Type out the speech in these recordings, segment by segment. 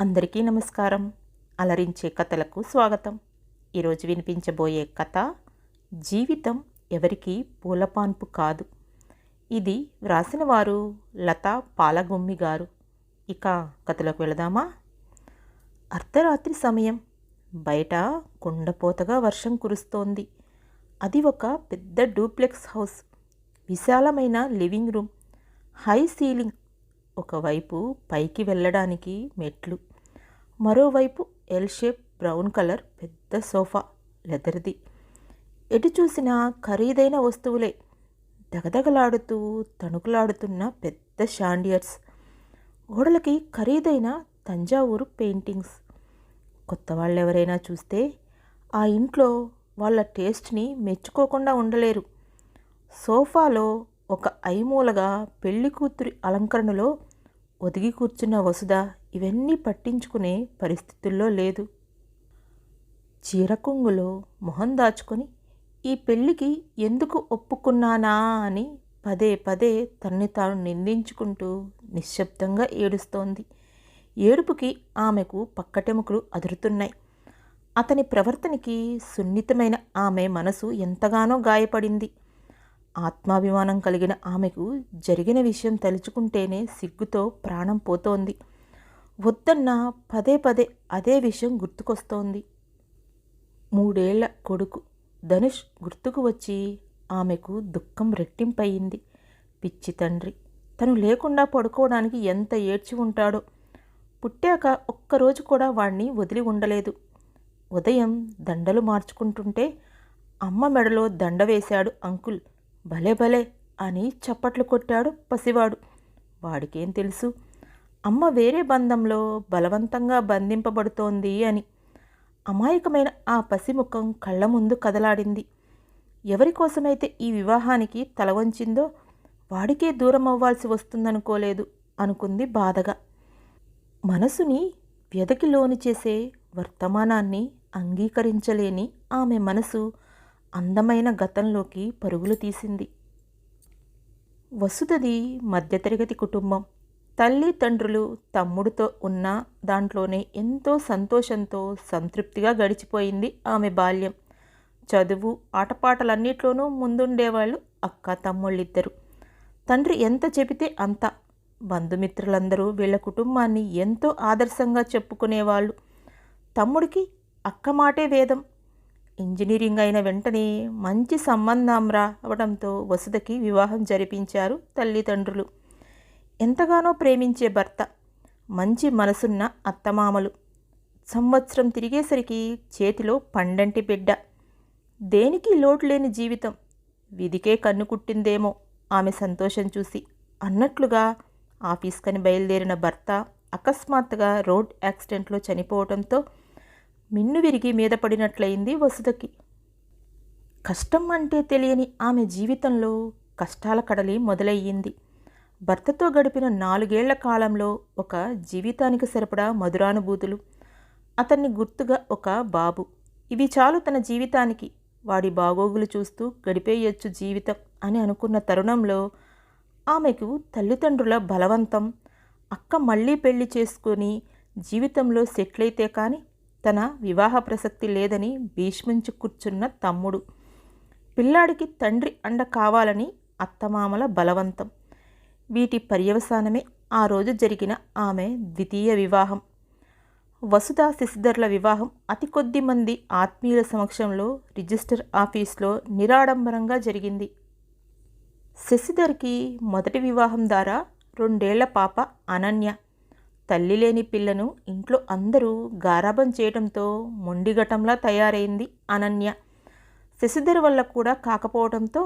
అందరికీ నమస్కారం. అలరించే కథలకు స్వాగతం. ఈరోజు వినిపించబోయే కథ జీవితం ఎవరికీ పూలపాన్పు కాదు. ఇది వ్రాసిన వారు లతా పాలగుమ్మి గారు. ఇక కథలోకి వెళదామా? అర్ధరాత్రి సమయం. బయట కుండపోతగా వర్షం కురుస్తోంది. అది ఒక పెద్ద డూప్లెక్స్ హౌస్. విశాలమైన లివింగ్ రూమ్, హై సీలింగ్. ఒకవైపు పైకి వెళ్ళడానికి మెట్లు, మరోవైపు ఎల్ షేప్ బ్రౌన్ కలర్ పెద్ద సోఫా, లెదర్ది. ఎటు చూసినా ఖరీదైన వస్తువులే, దగదగలాడుతూ తణుకులాడుతున్న పెద్ద షాండియర్స్, గోడలకి ఖరీదైన తంజావూరు పెయింటింగ్స్. కొత్త వాళ్ళెవరైనా చూస్తే ఆ ఇంట్లో వాళ్ళ టేస్ట్ని మెచ్చుకోకుండా ఉండలేరు. సోఫాలో ఒక ఐమూలగా పెళ్లి కూతురి అలంకరణలో ఒదిగి కూర్చున్న వసుధ ఇవన్నీ పట్టించుకునే పరిస్థితుల్లో లేదు. చీరకుంగులో మొహం దాచుకొని ఈ పెళ్ళికి ఎందుకు ఒప్పుకున్నానా అని పదే పదే తనని తాను నిందించుకుంటూ నిశ్శబ్దంగా ఏడుస్తోంది. ఏడుపుకి ఆమెకు పక్కటెముకలు అదురుతున్నాయి. అతని ప్రవర్తనకి సున్నితమైన ఆమె మనసు ఎంతగానో గాయపడింది. ఆత్మాభిమానం కలిగిన ఆమెకు జరిగిన విషయం తలుచుకుంటేనే సిగ్గుతో ప్రాణం పోతోంది. వద్దన్న పదే పదే అదే విషయం గుర్తుకొస్తోంది. 3 ఏళ్ల కొడుకు ధనుష్ గుర్తుకు వచ్చి ఆమెకు దుఃఖం రెట్టింపయింది. పిచ్చి తండ్రి, తను లేకుండా పడుకోవడానికి ఎంత ఏడ్చి ఉంటాడో. పుట్టాక ఒక్కరోజు కూడా వాణ్ణి వదిలి ఉండలేదు. ఉదయం దండలు మార్చుకుంటుంటే అమ్మ మెడలో దండ వేశాడు అంకుల్, భలే భలే అని చప్పట్లు కొట్టాడు పసివాడు. వాడికేం తెలుసు అమ్మ వేరే బంధంలో బలవంతంగా బంధింపబడుతోంది అని. అమాయకమైన ఆ పసిముఖం కళ్ళ ముందు కదలాడింది. ఎవరికోసమైతే ఈ వివాహానికి తల వంచిందో వాడికే దూరం అవ్వాల్సి వస్తుందనుకోలేదు అనుకుంది బాధగా. మనసుని వ్యధకి లోను చేసే వర్తమానాన్ని అంగీకరించలేని ఆమె మనసు అందమైన గతంలోకి పరుగులు తీసింది. వసుధది మధ్యతరగతి కుటుంబం. తల్లి తండ్రులు తమ్ముడితో ఉన్న దాంట్లోనే ఎంతో సంతోషంతో సంతృప్తిగా గడిచిపోయింది ఆమె బాల్యం. చదువు ఆటపాటలన్నిట్లోనూ ముందుండేవాళ్ళు అక్క తమ్ముళ్ళిద్దరు. తండ్రి ఎంత చెబితే అంత. బంధుమిత్రులందరూ వీళ్ళ కుటుంబాన్ని ఎంతో ఆదర్శంగా చెప్పుకునేవాళ్ళు. తమ్ముడికి అక్క మాటే వేదం. ఇంజనీరింగ్ అయిన వెంటనే మంచి సంబంధం రావడంతో వసుధకి వివాహం జరిపించారు తల్లిదండ్రులు. ఎంతగానో ప్రేమించే భర్త, మంచి మనసున్న అత్తమామలు. సంవత్సరం తిరిగేసరికి చేతిలో పండంటి బిడ్డ. దేనికి లోటు లేని జీవితం. విధికే కన్ను కుట్టిందేమో ఆమె సంతోషం చూసి అన్నట్లుగా ఆఫీస్కని బయలుదేరిన భర్త అకస్మాత్తుగా రోడ్ యాక్సిడెంట్లో చనిపోవడంతో మిన్ను విరిగి మీద పడినట్లయింది వసుధకి. కష్టం అంటే తెలియని ఆమె జీవితంలో కష్టాల కడలి మొదలయ్యింది. భర్తతో గడిపిన 4 ఏళ్ల కాలంలో ఒక జీవితానికి సరిపడా మధురానుభూతులు, అతన్ని గుర్తుగా ఒక బాబు, ఇవి చాలు తన జీవితానికి. వాడి బాగోగులు చూస్తూ గడిపేయొచ్చు జీవితం అని అనుకున్న తరుణంలో ఆమెకు తల్లిదండ్రుల బలవంతం, అక్క మళ్ళీ పెళ్లి చేసుకొని జీవితంలో సెటిల్ అయితే కానీ తన వివాహ ప్రసక్తి లేదని భీష్మించి కూర్చున్న తమ్ముడు, పిల్లాడికి తండ్రి అండ కావాలని అత్తమామల బలవంతం, వీటి పర్యవసానమే ఆ రోజు జరిగిన ఆమె ద్వితీయ వివాహం. వసుధ శశిధర్ల వివాహం అతి కొద్ది మంది ఆత్మీయుల సమక్షంలో రిజిస్టర్ ఆఫీస్లో నిరాడంబరంగా జరిగింది. శశిధర్కి మొదటి వివాహం ద్వారా 2 ఏళ్ల పాప అనన్య. తల్లి లేని పిల్లను ఇంట్లో అందరూ గారాబం చేయడంతో మొండిఘటంలా తయారైంది అనన్య. శశిధర్ వల్ల కూడా కాకపోవడంతో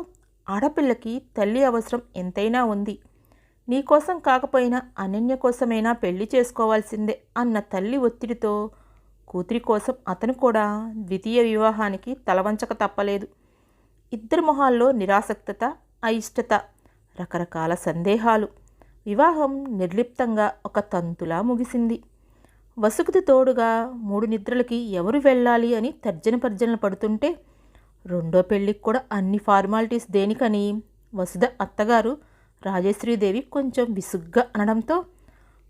ఆడపిల్లకి తల్లి అవసరం ఎంతైనా ఉంది. నీకోసం కాకపోయినా అనన్య కోసమైనా పెళ్లి చేసుకోవాల్సిందే అన్న తల్లి ఒత్తిడితో కూతురి కోసం అతను కూడా ద్వితీయ వివాహానికి తలవంచక తప్పలేదు. ఇద్దరి మొహాల్లో నిరాసక్తత, అయిష్టత, రకరకాల సందేహాలు. వివాహం నిర్లిప్తంగా ఒక తంతులా ముగిసింది. వసుకుతి తోడుగా 3 నిద్రలకి ఎవరు వెళ్ళాలి అని తర్జన పడుతుంటే రెండో పెళ్ళికి కూడా అన్ని ఫార్మాలిటీస్ దేనికని వసుధ అత్తగారు రాజేశ్రీదేవి కొంచెం విసుగ్గా అనడంతో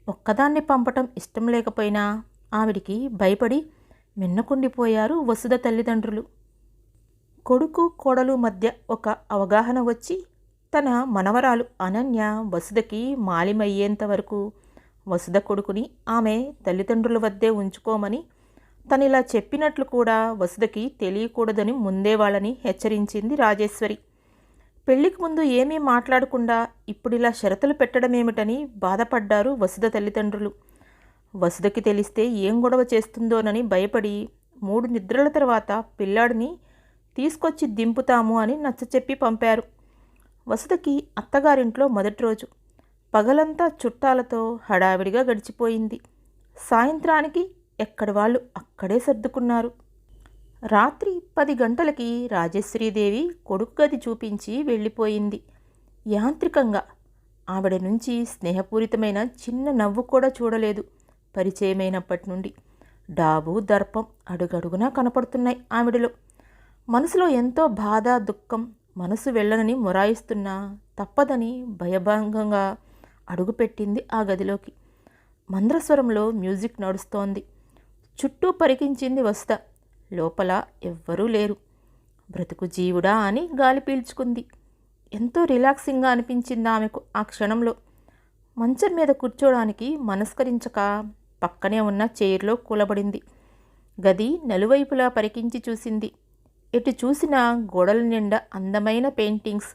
ఒక్కదాన్ని పంపటం ఇష్టం లేకపోయినా ఆవిడికి భయపడి మిన్నకుండిపోయారు వసుధ తల్లిదండ్రులు. కొడుకు కోడలు మధ్య ఒక అవగాహన వచ్చి తన మనవరాలు అనన్య వసుధకి మాలిమయ్యేంత వరకు వసుధ కొడుకుని ఆమె తల్లిదండ్రుల వద్దే ఉంచుకోమని తనిలా చెప్పినట్లు కూడా వసుధకి తెలియకూడదని ముందే వాళ్ళని హెచ్చరించింది రాజేశ్వరి. పెళ్లికి ముందు ఏమీ మాట్లాడకుండా ఇప్పుడిలా షరతులు పెట్టడమేమిటని బాధపడ్డారు వసుధ తల్లిదండ్రులు. వసుధకి తెలిస్తే ఏం గొడవ చేస్తుందోనని భయపడి 3 నిద్రల తర్వాత పిల్లాడిని తీసుకొచ్చి దింపుతాము అని నచ్చచెప్పి పంపారు. వసుధకి అత్తగారింట్లో మొదటి రోజు. పగలంతా చుట్టాలతో హడావిడిగా గడిచిపోయింది. సాయంత్రానికి ఎక్కడి వాళ్ళు అక్కడే సర్దుకున్నారు. రాత్రి 10 గంటలకి రాజేశ్వరీదేవి కొడుకు గది చూపించి వెళ్ళిపోయింది. యాంత్రికంగా. ఆవిడ నుంచి స్నేహపూరితమైన చిన్న నవ్వు కూడా చూడలేదు. పరిచయమైనప్పటి నుండి డాబు దర్పం అడుగడుగునా కనపడుతున్నాయి ఆవిడలో. మనసులో ఎంతో బాధ దుఃఖం. మనసు వెళ్ళనని మొరాయిస్తున్నా తప్పదని భయభంగంగా అడుగుపెట్టింది ఆ గదిలోకి. మంద్రస్వరంలో మ్యూజిక్ నడుస్తోంది. చుట్టూ పరికించింది వసుధ. లోపల ఎవ్వరూ లేరు. బ్రతుకు జీవుడా అని గాలి పీల్చుకుంది. ఎంతో రిలాక్సింగ్గా అనిపించింది ఆమెకు ఆ క్షణంలో. మంచం మీద కూర్చోడానికి మనస్కరించక పక్కనే ఉన్న చైర్లో కూలబడింది. గది నలువైపులా పరికించి చూసింది. ఎటు చూసినా గోడల నిండా అందమైన పెయింటింగ్స్.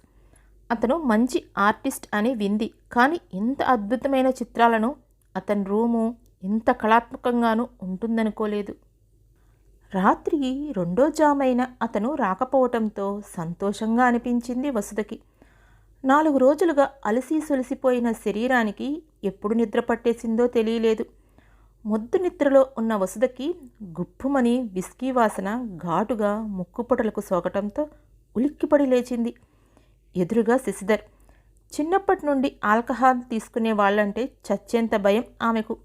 అతను మంచి ఆర్టిస్ట్ అని వింది. కానీ ఇంత అద్భుతమైన చిత్రాలను అతని రూము ఇంత కళాత్మకంగానూ ఉంటుందనుకోలేదు. రాత్రి 2వ జామైన అతను రాకపోవటంతో సంతోషంగా అనిపించింది వసుధకి. 4 రోజులుగా అలసి సొలిసిపోయిన శరీరానికి ఎప్పుడు నిద్ర పట్టేసిందో తెలియలేదు. మొద్దు నిద్రలో ఉన్న వసుధకి గుప్పుమని విస్కీ వాసన ఘాటుగా ముక్కుపొటలకు సోకటంతో ఉలిక్కిపడి లేచింది. ఎదురుగా శశిధర్. చిన్నప్పటి నుండి ఆల్కహాల్ తీసుకునే వాళ్ళంటే చచ్చేంత భయం ఆమెకు.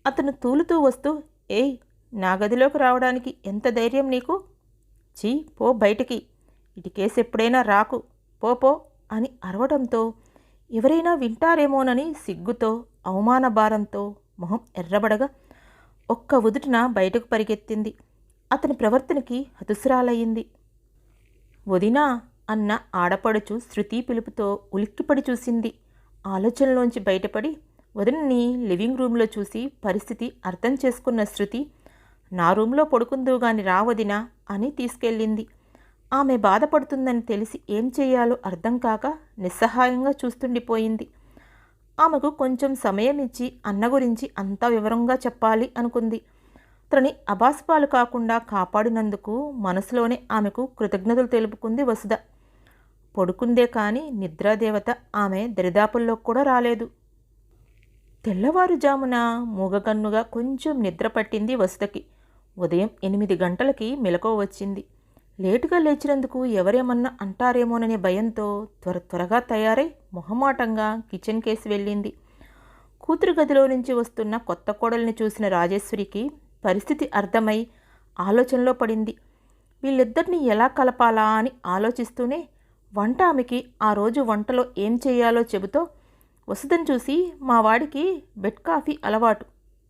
అతను తూలుతూ వస్తూ, ఏయ్, నా గదిలోకి రావడానికి ఎంత ధైర్యం నీకు? చీ, పో బయటికి. ఇటుకేసి ఎప్పుడైనా రాకు, పో పో అని అరవడంతో ఎవరైనా వింటారేమోనని సిగ్గుతో అవమాన భారంతో మొహం ఎర్రబడగా ఒక్క ఉదుటిన బయటకు పరిగెత్తింది. అతని ప్రవర్తనకి హతుసురాలయ్యింది. వదినా అన్న ఆడపడుచు శృతి పిలుపుతో ఉలిక్కిపడి చూసింది. ఆలోచనలోంచి బయటపడి వదినని లివింగ్ రూమ్లో చూసి పరిస్థితి అర్థం చేసుకున్న శృతి, నా రూమ్లో పడుకుందువు గాని రా వదినా అని తీసుకెళ్ళింది. ఆమె బాధపడుతుందని తెలిసి ఏం చేయాలో అర్థం కాక నిస్సహాయంగా చూస్తుండిపోయింది. ఆమెకు కొంచెం సమయం ఇచ్చి అన్న గురించి అంతా వివరంగా చెప్పాలి అనుకుంది. తనని అబాస్పాలు కాకుండా కాపాడినందుకు మనసులోనే ఆమెకు కృతజ్ఞతలు తెలుపుకుంది వసుధ. పడుకుందే కానీ నిద్రాదేవత ఆమె దరిదాపుల్లో కూడా రాలేదు. తెల్లవారుజామున మూగకన్నుగా కొంచెం నిద్ర పట్టింది వసుధకి. ఉదయం 8 గంటలకి మెలకువ వచ్చింది. లేటుగా లేచినందుకు ఎవరేమన్నా అంటారేమోననే భయంతో త్వరగా తయారై మొహమాటంగా కిచెన్ కేసి వెళ్ళింది. కూతురు గదిలో నుంచి వస్తున్న కొత్త కోడల్ని చూసిన రాజేశ్వరికి పరిస్థితి అర్థమై ఆలోచనలో పడింది. వీళ్ళిద్దరిని ఎలా కలపాలా అని ఆలోచిస్తూనే వంట ఆమెకి ఆ రోజు వంటలో ఏం చేయాలో చెబుతూ వసుధను చూసి, మా వాడికి బెడ్ కాఫీ అలవాటు,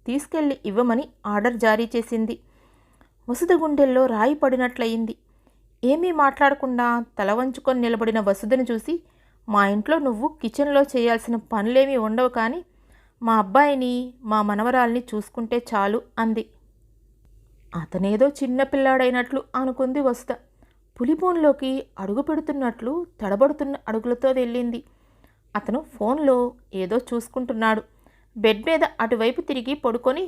తీసుకెళ్ళి ఇవ్వమని ఆర్డర్ జారీ చేసింది. వసుధ గుండెల్లో రాయి పడినట్లయింది. ఏమీ మాట్లాడకుండా తల వంచుకొని నిలబడిన వసుధను చూసి, మా ఇంట్లో నువ్వు కిచెన్లో చేయాల్సిన పనులేమీ ఉండవు కానీ మా అబ్బాయిని మా మనవరాల్ని చూసుకుంటే చాలు అంది. అతనేదో చిన్నపిల్లాడైనట్లు అనుకుంది వసుధ. పులిబోన్లోకి అడుగు పెడుతున్నట్లు తడబడుతున్న అడుగులతో వెళ్ళింది. అతను ఫోన్లో ఏదో చూసుకుంటున్నాడు. బెడ్ మీద అటువైపు తిరిగి పడుకొని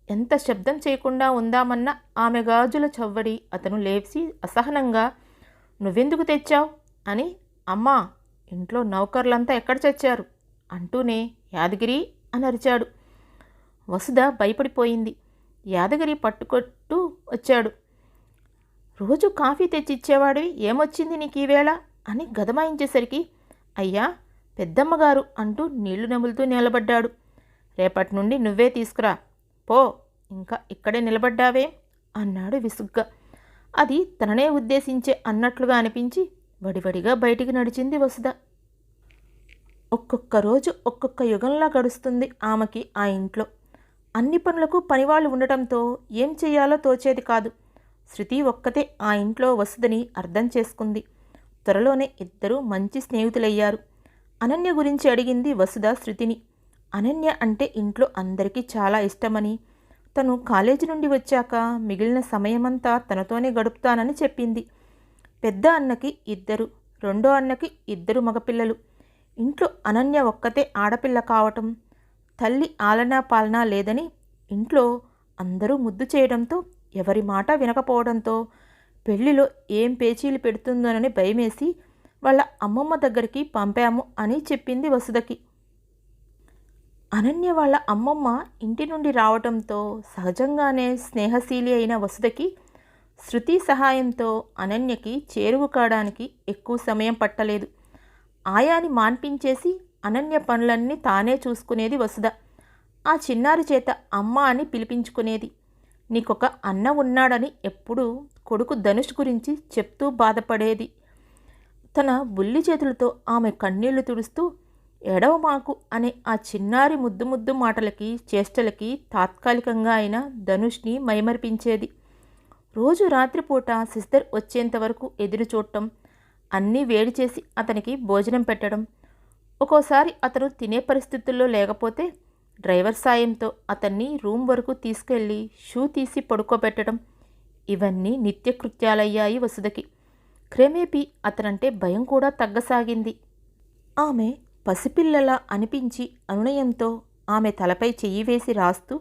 ఎంత శబ్దం చేయకుండా ఉందామన్న ఆమె గాజుల చవ్వడి అతను లేచి అసహనంగా, నువ్వెందుకు తెచ్చావు అని, అమ్మా, ఇంట్లో నౌకర్లంతా ఎక్కడ చచ్చారు అంటూనే యాదగిరి అని అరిచాడు. వసుధ భయపడిపోయింది. యాదగిరి పట్టుకొట్టు వచ్చాడు. రోజు కాఫీ తెచ్చిచ్చేవాడివి, ఏమొచ్చింది నీకు ఈవేళ అని గదమాయించేసరికి, అయ్యా పెద్దమ్మగారు అంటూ నీళ్లు నములుతూ నిలబడ్డాడు. రేపటి నుండి నువ్వే తీసుకురా పో, ఇంకా ఇక్కడే నిలబడ్డావే అన్నాడు విసుగ్గా. అది తననే ఉద్దేశించే అన్నట్లుగా అనిపించి వడివడిగా బయటికి నడిచింది వసుధ. ఒక్కొక్క రోజు ఒక్కొక్క యుగంలా గడుస్తుంది ఆమెకి ఆ ఇంట్లో. అన్ని పనులకు పనివాళ్ళు ఉండటంతో ఏం చెయ్యాలో తోచేది కాదు. శృతి ఒక్కతే ఆ ఇంట్లో వసుదని అర్థం చేసుకుంది. త్వరలోనే ఇద్దరూ మంచి స్నేహితులయ్యారు. అనన్య గురించి అడిగింది వసుధ శృతిని. అనన్య అంటే ఇంట్లో అందరికీ చాలా ఇష్టమని, తను కాలేజీ నుండి వచ్చాక మిగిలిన సమయమంతా తనతోనే గడుపుతానని చెప్పింది. పెద్ద అన్నకి ఇద్దరు, రెండో అన్నకి ఇద్దరు మగపిల్లలు. ఇంట్లో అనన్య ఒక్కతే ఆడపిల్ల కావటం, తల్లి ఆలనా పాలనా లేదని ఇంట్లో అందరూ ముద్దు చేయడంతో, ఎవరి మాట వినకపోవడంతో పెళ్లిలో ఏం పేచీలు పెడుతుందోనని భయమేసి వాళ్ళ అమ్మమ్మ దగ్గరికి పంపాము అని చెప్పింది వసుధకి. అనన్య వాళ్ళ అమ్మమ్మ ఇంటి నుండి రావడంతో సహజంగానే స్నేహశీలి అయిన వసుధకి శృతి సహాయంతో అనన్యకి చేరువు కావడానికి ఎక్కువ సమయం పట్టలేదు. ఆయాని మాన్పించేసి అనన్య పనులన్నీ తానే చూసుకునేది వసుధ. ఆ చిన్నారి చేత అమ్మ అని పిలిపించుకునేది. నీకొక అన్న ఉన్నాడని ఎప్పుడూ కొడుకు ధనుష్ గురించి చెప్తూ బాధపడేది. తన బుల్లి చేతులతో ఆమె కన్నీళ్లు తుడుస్తూ, ఎడవమాకు అనే ఆ చిన్నారి ముద్దు ముద్దు మాటలకి చేష్టలకి తాత్కాలికంగా అయిన ధనుష్ని మైమరిపించేది. రోజు రాత్రిపూట సిస్టర్ వచ్చేంత వరకు ఎదురు చూడటం, అన్నీ వేడి చేసి అతనికి భోజనం పెట్టడం, ఒక్కోసారి అతను తినే పరిస్థితుల్లో లేకపోతే డ్రైవర్ సాయంతో అతన్ని రూమ్ వరకు తీసుకెళ్ళి షూ తీసి పడుకోబెట్టడం, ఇవన్నీ నిత్యకృత్యాలయ్యాయి వసుధకి. క్రమేపీ అతనంటే భయం కూడా తగ్గసాగింది. ఆమె పసిపిల్లలా అనిపించి అనునయంతో ఆమె తలపై చెయ్యి వేసి రాస్తూ,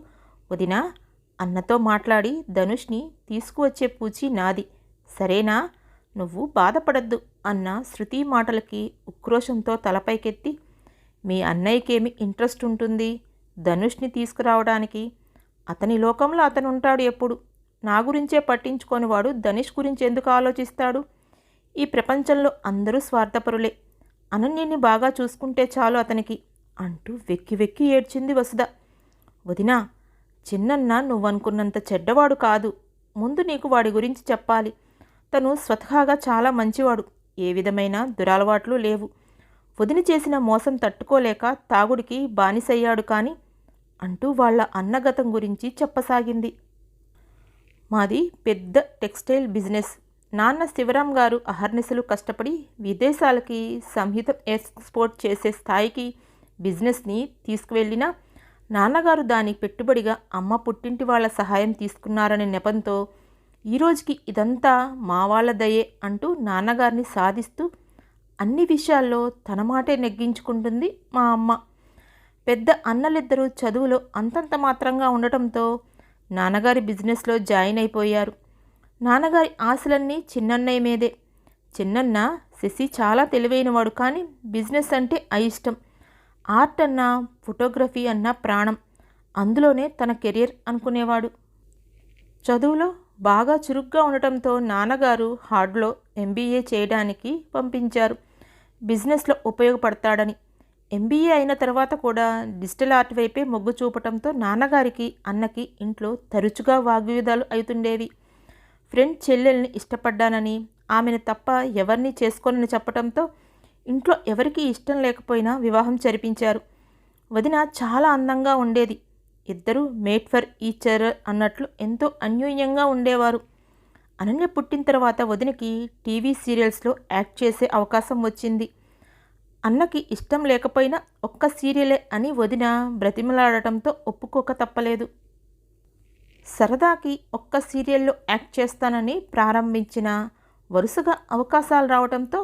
వదినా, అన్నతో మాట్లాడి ధనుష్ని తీసుకువచ్చే పూచి నాది, సరేనా? నువ్వు బాధపడద్దు అన్న శృతి మాటలకి ఉక్రోషంతో తలపైకెత్తి, మీ అన్నయ్యకేమి ఇంట్రెస్ట్ ఉంటుంది ధనుష్ని తీసుకురావడానికి? అతని లోకంలో అతను ఉంటాడు ఎప్పుడు. నా గురించే పట్టించుకొని వాడు ధనుష్ గురించి ఎందుకు ఆలోచిస్తాడు? ఈ ప్రపంచంలో అందరూ స్వార్థపరులే. అనన్యని బాగా చూసుకుంటే చాలు అతనికి అంటూ వెక్కి వెక్కి ఏడ్చింది వసుధ. వదినా, చిన్నన్న నువ్వనుకున్నంత చెడ్డవాడు కాదు. ముందు నీకు వాడి గురించి చెప్పాలి. తను స్వతహాగా చాలా మంచివాడు. ఏ విధమైన దురలవాట్లు లేవు. వదిన చేసిన మోసం తట్టుకోలేక తాగుడికి బానిసయ్యాడు కానీ అంటూ వాళ్ళ అన్నగతం గురించి చెప్పసాగింది. మాది పెద్ద టెక్స్టైల్ బిజినెస్. నాన్న శివరాం గారు అహర్నిశలు కష్టపడి విదేశాలకి సంహితం ఎక్స్పోర్ట్ చేసే స్థాయికి బిజినెస్ని తీసుకువెళ్ళినా నాన్నగారు దానికి పెట్టుబడిగా అమ్మ పుట్టింటి వాళ్ళ సహాయం తీసుకున్నారనే నెపంతో ఈరోజుకి ఇదంతా మా వాళ్ళ దయే అంటూ నాన్నగారిని సాధిస్తూ అన్ని విషయాల్లో తన మాటే నెగ్గించుకుంటుంది మా అమ్మ. పెద్ద అన్నలిద్దరూ చదువులో అంతంత మాత్రంగా ఉండటంతో నాన్నగారి బిజినెస్లో జాయిన్ అయిపోయారు. నాన్నగారి ఆశలన్నీ చిన్నన్నయ్య మీదే. చిన్నన్న శశి చాలా తెలివైనవాడు కానీ బిజినెస్ అంటే అయిష్టం. ఆర్ట్ అన్నా ఫోటోగ్రఫీ అన్నా ప్రాణం. అందులోనే తన కెరియర్ అనుకునేవాడు. చదువులో బాగా చురుగ్గా ఉండటంతో నాన్నగారు హార్డ్లో ఎంబీఏ చేయడానికి పంపించారు, బిజినెస్లో ఉపయోగపడతాడని. ఎంబీఏ అయిన తర్వాత కూడా డిజిటల్ ఆర్ట్ వైపే మొగ్గు చూపటంతో నాన్నగారికి అన్నకి ఇంట్లో తరచుగా వాగ్వివాదాలు అవుతుండేవి. ఫ్రెండ్ చెల్లెల్ని ఇష్టపడ్డానని, ఆమెను తప్ప ఎవరిని చేసుకోనని చెప్పడంతో ఇంట్లో ఎవరికీ ఇష్టం లేకపోయినా వివాహం జరిపించారు. వదిన చాలా అందంగా ఉండేది. ఇద్దరూ మేడ్ ఫర్ ఈచ్ అదర్ అన్నట్లు ఎంతో అన్యోన్యంగా ఉండేవారు. అనన్య పుట్టిన తర్వాత వదినకి టీవీ సీరియల్స్లో యాక్ట్ చేసే అవకాశం వచ్చింది. అన్నకి ఇష్టం లేకపోయినా ఒక్క సీరియలే అని వదిన బ్రతిమలాడటంతో ఒప్పుకోక తప్పలేదు. సరదాకి ఒక్క సీరియల్లో యాక్ట్ చేస్తానని ప్రారంభించిన వరుసగా అవకాశాలు రావడంతో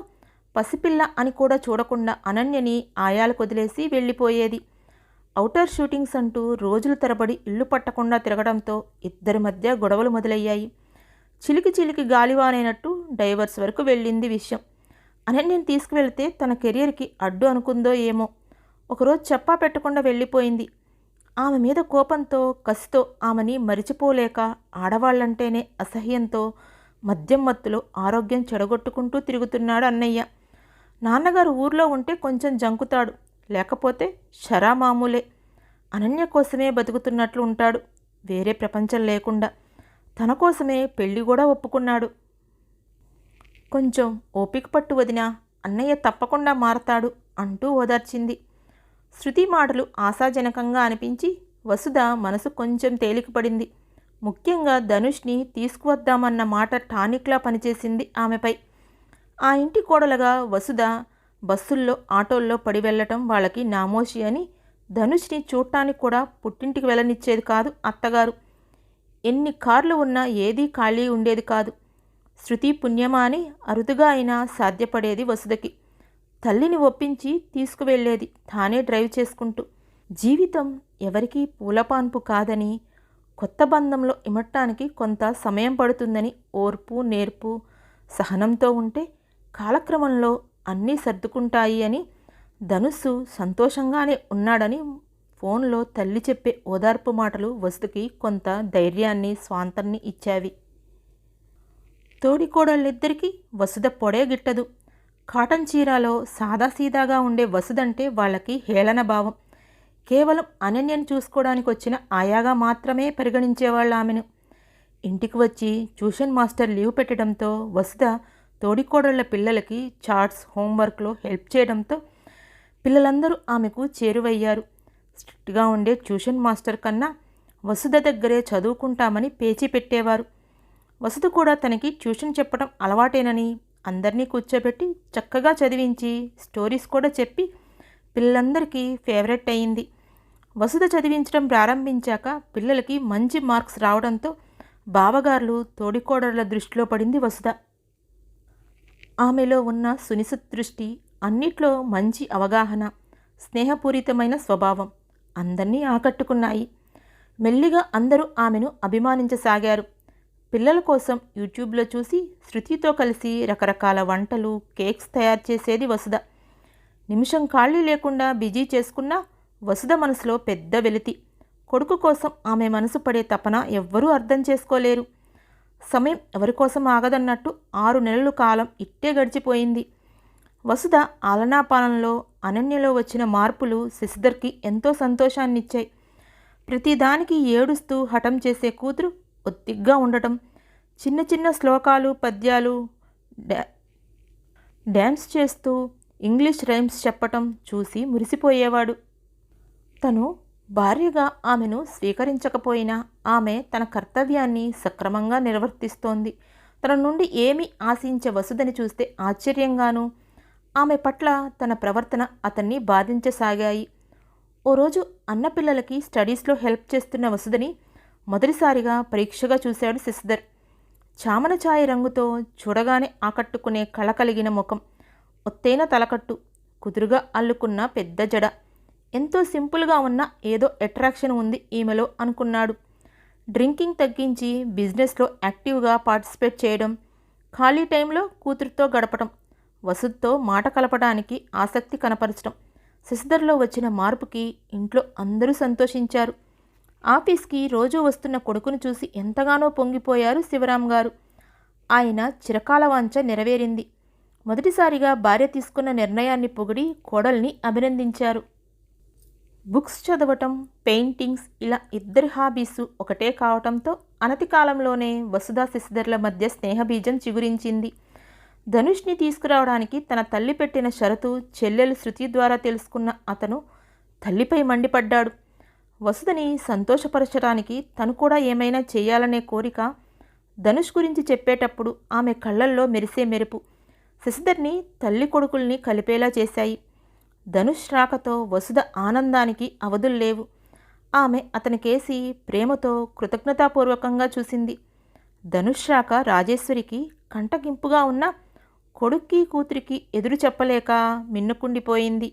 పసిపిల్ల అని కూడా చూడకుండా అనన్యని ఆయాలకు వదిలేసి వెళ్ళిపోయేది. అవుటర్ షూటింగ్స్ అంటూ రోజుల తరబడి ఇల్లు పట్టకుండా తిరగడంతో ఇద్దరి మధ్య గొడవలు మొదలయ్యాయి. చిలికి చిలికి గాలివానైనట్టు డైవర్స్ వరకు వెళ్ళింది విషయం. అనన్యని తీసుకువెళ్తే తన కెరియర్కి అడ్డు అనుకుందో ఏమో. ఒకరోజు చెప్పా పెట్టకుండా వెళ్ళిపోయింది. ఆమె మీద కోపంతో కసితో ఆమెని మరిచిపోలేక ఆడవాళ్లంటేనే అసహ్యంతో మద్యం మత్తులో ఆరోగ్యం చెడగొట్టుకుంటూ తిరుగుతున్నాడు అన్నయ్య. నాన్నగారు ఊర్లో ఉంటే కొంచెం జంకుతాడు, లేకపోతే షరా మామూలే. అనన్య కోసమే బతుకుతున్నట్లు ఉంటాడు, వేరే ప్రపంచం లేకుండా. తన కోసమే పెళ్లి కూడా ఒప్పుకున్నాడు. కొంచెం ఓపిక పట్టు వదినా, అన్నయ్య తప్పకుండా మారతాడు అంటూ ఓదార్చింది. శృతి మాటలు ఆశాజనకంగా అనిపించి వసుధ మనసు కొంచెం తేలికపడింది. ముఖ్యంగా ధనుష్ని తీసుకువద్దామన్న మాట టానిక్లా పనిచేసింది ఆమెపై. ఆ ఇంటి కోడలుగా వసుధ బస్సుల్లో ఆటోల్లో పడి వెళ్ళటం వాళ్ళకి నామోషి అని ధనుష్ని చూడటానికి కూడా పుట్టింటికి వెళ్ళనిచ్చేది కాదు అత్తగారు. ఎన్ని కార్లు ఉన్నా ఏదీ ఖాళీ ఉండేది కాదు. శృతి పుణ్యమా అని అరుదుగా అయినా సాధ్యపడేది వసుధకి. తల్లిని ఒప్పించి తీసుకువెళ్ళేది తానే డ్రైవ్ చేసుకుంటూ. జీవితం ఎవరికీ పూలపాన్పు కాదని, కొత్త బంధంలో ఇమట్టానికి కొంత సమయం పడుతుందని ఓర్పు నేర్పు సహనంతో ఉంటే కాలక్రమంలో అన్నీ సర్దుకుంటాయి అని ధనుస్సు సంతోషంగానే ఉన్నాడని ఫోన్లో తల్లి చెప్పే ఓదార్పు మాటలు వసుధకి కొంత ధైర్యాన్ని స్వాంతాన్ని ఇచ్చావి. తోడికోడళ్ళిద్దరికీ వసుధ పొడే గిట్టదు. కాటన్ చీరలో సాదాసీదాగా ఉండే వసుధంటే వాళ్ళకి హేళన భావం. కేవలం అనన్యను చూసుకోవడానికి వచ్చిన ఆయాగా మాత్రమే పరిగణించేవాళ్ళు ఆమెను. ఇంటికి వచ్చి ట్యూషన్ మాస్టర్ లీవ్ పెట్టడంతో వసుధ తోడికోడళ్ల పిల్లలకి చార్ట్స్ హోంవర్క్లో హెల్ప్ చేయడంతో పిల్లలందరూ ఆమెకు చేరువయ్యారు. స్ట్రిక్ట్గా ఉండే ట్యూషన్ మాస్టర్ కన్నా వసుధ దగ్గరే చదువుకుంటామని పేచీ పెట్టేవారు. వసుధ కూడా తనకి ట్యూషన్ చెప్పడం అలవాటేనని అందరినీ కూర్చోబెట్టి చక్కగా చదివించి స్టోరీస్ కూడా చెప్పి పిల్లలందరికీ ఫేవరెట్ అయింది. వసుధ చదివించడం ప్రారంభించాక పిల్లలకి మంచి మార్క్స్ రావడంతో బావగారులు తోడికోడళ్ల దృష్టిలో పడింది వసుధ. ఆమెలో ఉన్న సునిశిత దృష్టి, అన్నిట్లో మంచి అవగాహన, స్నేహపూరితమైన స్వభావం అందర్నీ ఆకట్టుకున్నాయి. మెల్లిగా అందరూ ఆమెను అభిమానించసాగారు. పిల్లల కోసం యూట్యూబ్లో చూసి శృతితో కలిసి రకరకాల వంటలు కేక్స్ తయారు చేసేది వసుధ. నిమిషం ఖాళీ లేకుండా బిజీ చేసుకున్న వసుధ మనసులో పెద్ద వెలితి. కొడుకు కోసం ఆమె మనసు పడే తపన ఎవ్వరూ అర్థం చేసుకోలేరు. సమయం ఎవరికోసం ఆగదన్నట్టు 6 నెలల కాలం ఇట్టే గడిచిపోయింది. వసుధ ఆలనాపాలనలో అనన్యలో వచ్చిన మార్పులు శశిధర్కి ఎంతో సంతోషాన్నిచ్చాయి. ప్రతిదానికి ఏడుస్తూ హఠం చేసే కూతురు ఒత్తిగ్గా ఉండటం, చిన్న చిన్న శ్లోకాలు పద్యాలు డ్యాన్స్ చేస్తూ ఇంగ్లీష్ రైమ్స్ చెప్పటం చూసి మురిసిపోయేవాడు. తను భార్యగా ఆమెను స్వీకరించకపోయినా ఆమె తన కర్తవ్యాన్ని సక్రమంగా నిర్వర్తిస్తోంది. తన నుండి ఏమీ ఆశించే వసుధని చూస్తే ఆశ్చర్యంగానూ, ఆమె పట్ల తన ప్రవర్తన అతన్ని బాధించసాగాయి. ఓ రోజు అన్నపిల్లలకి స్టడీస్లో హెల్ప్ చేస్తున్న వసుధని మొదటిసారిగా పరీక్షగా చూశాడు శశిధర్. చామన ఛాయ రంగుతో చూడగానే ఆకట్టుకునే కళ కలిగిన ముఖం, ఒత్తైన తలకట్టు, కుదురుగా అల్లుకున్న పెద్ద జడ, ఎంతో సింపుల్గా ఉన్న ఏదో అట్రాక్షన్ ఉంది ఈమెలో అనుకున్నాడు. డ్రింకింగ్ తగ్గించి బిజినెస్లో యాక్టివ్గా పార్టిసిపేట్ చేయడం, ఖాళీ టైంలో కూతురుతో గడపటం, వసుధతో మాట కలపడానికి ఆసక్తి కనపరచడం, శశిధర్లో వచ్చిన మార్పుకి ఇంట్లో అందరూ సంతోషించారు. ఆఫీస్కి రోజూ వస్తున్న కొడుకును చూసి ఎంతగానో పొంగిపోయారు శివరాం గారు. ఆయన చిరకాల వాంఛ నెరవేరింది. మొదటిసారిగా భార్య తీసుకున్న నిర్ణయాన్ని పొగిడి కోడల్ని అభినందించారు. బుక్స్ చదవటం, పెయింటింగ్స్ ఇలా ఇద్దరి హాబీస్ ఒకటే కావటంతో అనతి కాలంలోనే వసుధ శశిధర్ల మధ్య స్నేహబీజం చిగురించింది. ధనుష్ని తీసుకురావడానికి తన తల్లి పెట్టిన షరతు చెల్లెలు శృతి ద్వారా తెలుసుకున్న అతను తల్లిపై మండిపడ్డాడు. వసుధని సంతోషపరచడానికి తను కూడా ఏమైనా చేయాలనే కోరిక ధనుష్ గురించి చెప్పేటప్పుడు ఆమె కళ్ళల్లో మెరిసే మెరుపు శశిధర్ని తల్లి కొడుకుల్ని కలిపేలా చేశాయి. ధనుష్ రాకతో వసుధ ఆనందానికి అవధుల్లేవు. ఆమె అతనికేసి ప్రేమతో కృతజ్ఞతాపూర్వకంగా చూసింది. ధనుష్ రాక రాజేశ్వరికి కంటగింపుగా ఉన్న కొడుక్కి కూతురికి ఎదురు చెప్పలేక మిన్నుకుండిపోయింది.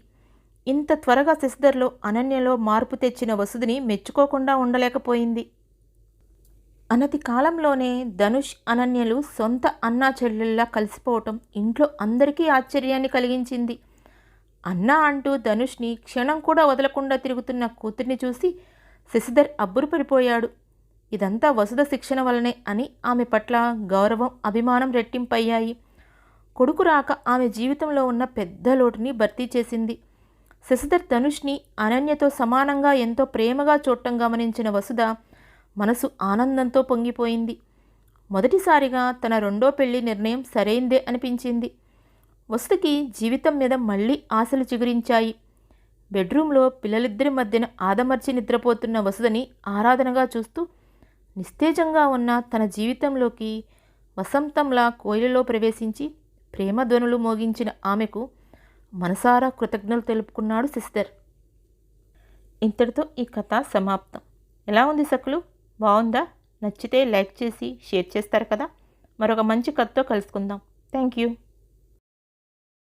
ఇంత త్వరగా శశిధర్లో అనన్యలో మార్పు తెచ్చిన వసుధని మెచ్చుకోకుండా ఉండలేకపోయింది. అనతి కాలంలోనే ధనుష్ అనన్యలు సొంత అన్నా చెల్లెల్లా కలిసిపోవటం ఇంట్లో అందరికీ ఆశ్చర్యాన్ని కలిగించింది. అన్నా అంటూ ధనుష్ని క్షణం కూడా వదలకుండా తిరుగుతున్న కూతుర్ని చూసి శశిధర్ అబ్బురుపడిపోయాడు. ఇదంతా వసుధ శిక్షణ వలనే అని ఆమె పట్ల గౌరవం, అభిమానం రెట్టింపయ్యాయి. కొడుకు రాక ఆమె జీవితంలో ఉన్న పెద్ద లోటుని భర్తీ చేసింది. శశిధర్ ధనుష్ని అనన్యతో సమానంగా ఎంతో ప్రేమగా చూడటం గమనించిన వసుధ మనసు ఆనందంతో పొంగిపోయింది. మొదటిసారిగా తన రెండో పెళ్లి నిర్ణయం సరైందే అనిపించింది. వసుకి జీవితం మీద మళ్ళీ ఆశలు చిగురించాయి. బెడ్రూమ్లో పిల్లలిద్దరి మధ్యన ఆదమర్చి నిద్రపోతున్న వసుదని ఆరాధనగా చూస్తూ నిస్తేజంగా ఉన్న తన జీవితంలోకి వసంతంలా కోయిలలో ప్రవేశించి ప్రేమధ్వనులు మోగించిన ఆమెకు మనసారా కృతజ్ఞతలు తెలుపుకున్నాడు శశిధర్. ఇంతటితో ఈ కథ సమాప్తం. ఎలా ఉంది సకులు? బాగుందా? నచ్చితే లైక్ చేసి షేర్ చేస్తారు కదా. మరొక మంచి కథతో కలుసుకుందాం. Thank you.